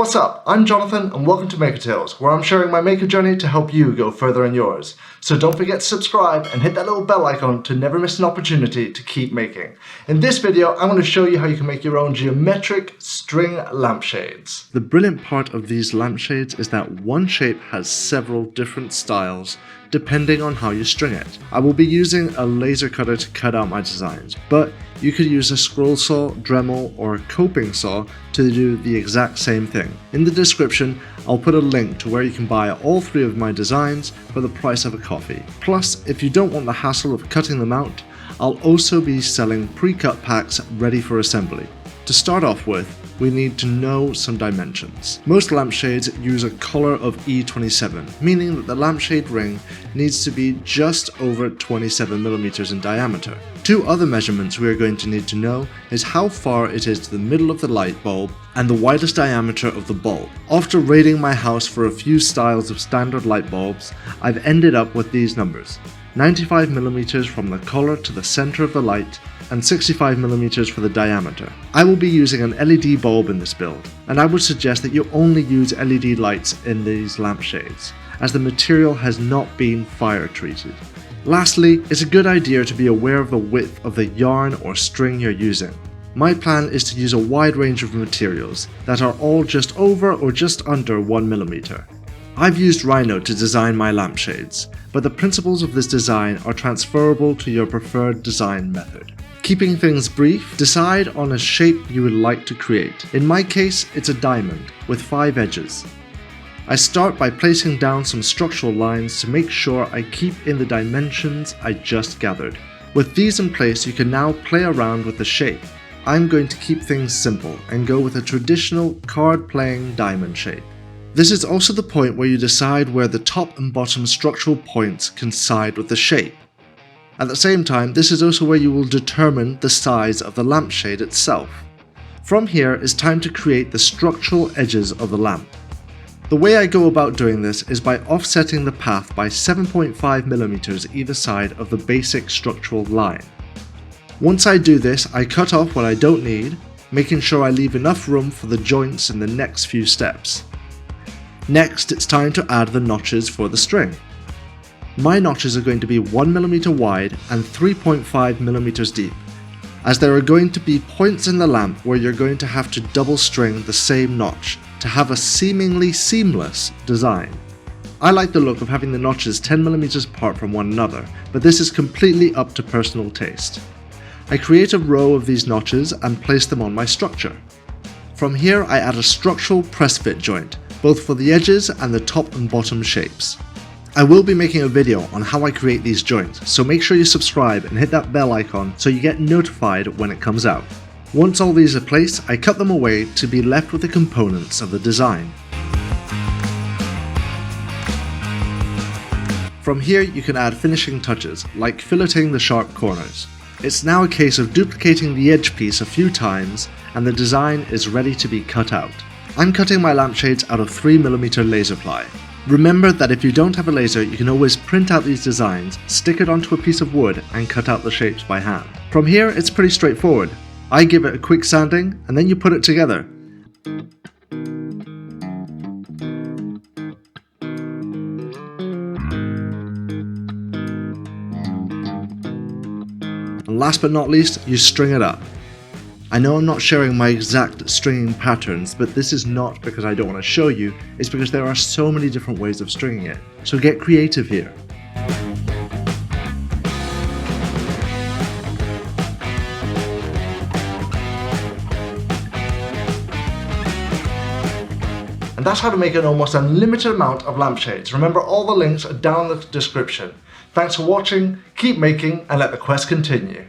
What's up? I'm Jonathan and welcome to Maker Tales, where I'm sharing my maker journey to help you go further in yours. So don't forget to subscribe and hit that little bell icon to never miss an opportunity to keep making. In this video, I'm going to show you how you can make your own geometric string lampshades. The brilliant part of these lampshades is that one shape has several different styles depending on how you string it. I will be using a laser cutter to cut out my designs, but you could use a scroll saw, Dremel, or a coping saw to do the exact same thing. In the description, I'll put a link to where you can buy all three of my designs for the price of a coffee. Plus, if you don't want the hassle of cutting them out, I'll also be selling pre-cut packs ready for assembly. To start off with, we need to know some dimensions. Most lampshades use a collar of E27, meaning that the lampshade ring needs to be just over 27mm in diameter. Two other measurements we are going to need to know is how far it is to the middle of the light bulb and the widest diameter of the bulb. After raiding my house for a few styles of standard light bulbs, I've ended up with these numbers: 95mm from the collar to the center of the light, and 65mm for the diameter. I will be using an LED bulb in this build, and I would suggest that you only use LED lights in these lampshades, as the material has not been fire treated. Lastly, it's a good idea to be aware of the width of the yarn or string you're using. My plan is to use a wide range of materials that are all just over or just under 1mm. I've used Rhino to design my lampshades, but the principles of this design are transferable to your preferred design method. Keeping things brief, decide on a shape you would like to create. In my case, it's a diamond with 5 edges. I start by placing down some structural lines to make sure I keep in the dimensions I just gathered. With these in place, you can now play around with the shape. I'm going to keep things simple and go with a traditional card-playing diamond shape. This is also the point where you decide where the top and bottom structural points coincide with the shape. At the same time, this is also where you will determine the size of the lampshade itself. From here, it's time to create the structural edges of the lamp. The way I go about doing this is by offsetting the path by 7.5mm either side of the basic structural line. Once I do this, I cut off what I don't need, making sure I leave enough room for the joints in the next few steps. Next, it's time to add the notches for the string. My notches are going to be 1mm wide and 3.5mm deep, as there are going to be points in the lamp where you're going to have to double string the same notch to have a seemingly seamless design. I like the look of having the notches 10mm apart from one another, but this is completely up to personal taste. I create a row of these notches and place them on my structure. From here, I add a structural press-fit joint, both for the edges and the top and bottom shapes. I will be making a video on how I create these joints, so make sure you subscribe and hit that bell icon so you get notified when it comes out. Once all these are placed, I cut them away to be left with the components of the design. From here you can add finishing touches, like filleting the sharp corners. It's now a case of duplicating the edge piece a few times and the design is ready to be cut out. I'm cutting my lampshades out of 3mm laser ply. Remember that if you don't have a laser, you can always print out these designs, stick it onto a piece of wood and cut out the shapes by hand. From here it's pretty straightforward. I give it a quick sanding and then you put it together. And last but not least, you string it up. I know I'm not sharing my exact stringing patterns, but this is not because I don't want to show you, it's because there are so many different ways of stringing it. So get creative here. And that's how to make an almost unlimited amount of lampshades. Remember, all the links are down in the description. Thanks for watching, keep making, and let the quest continue.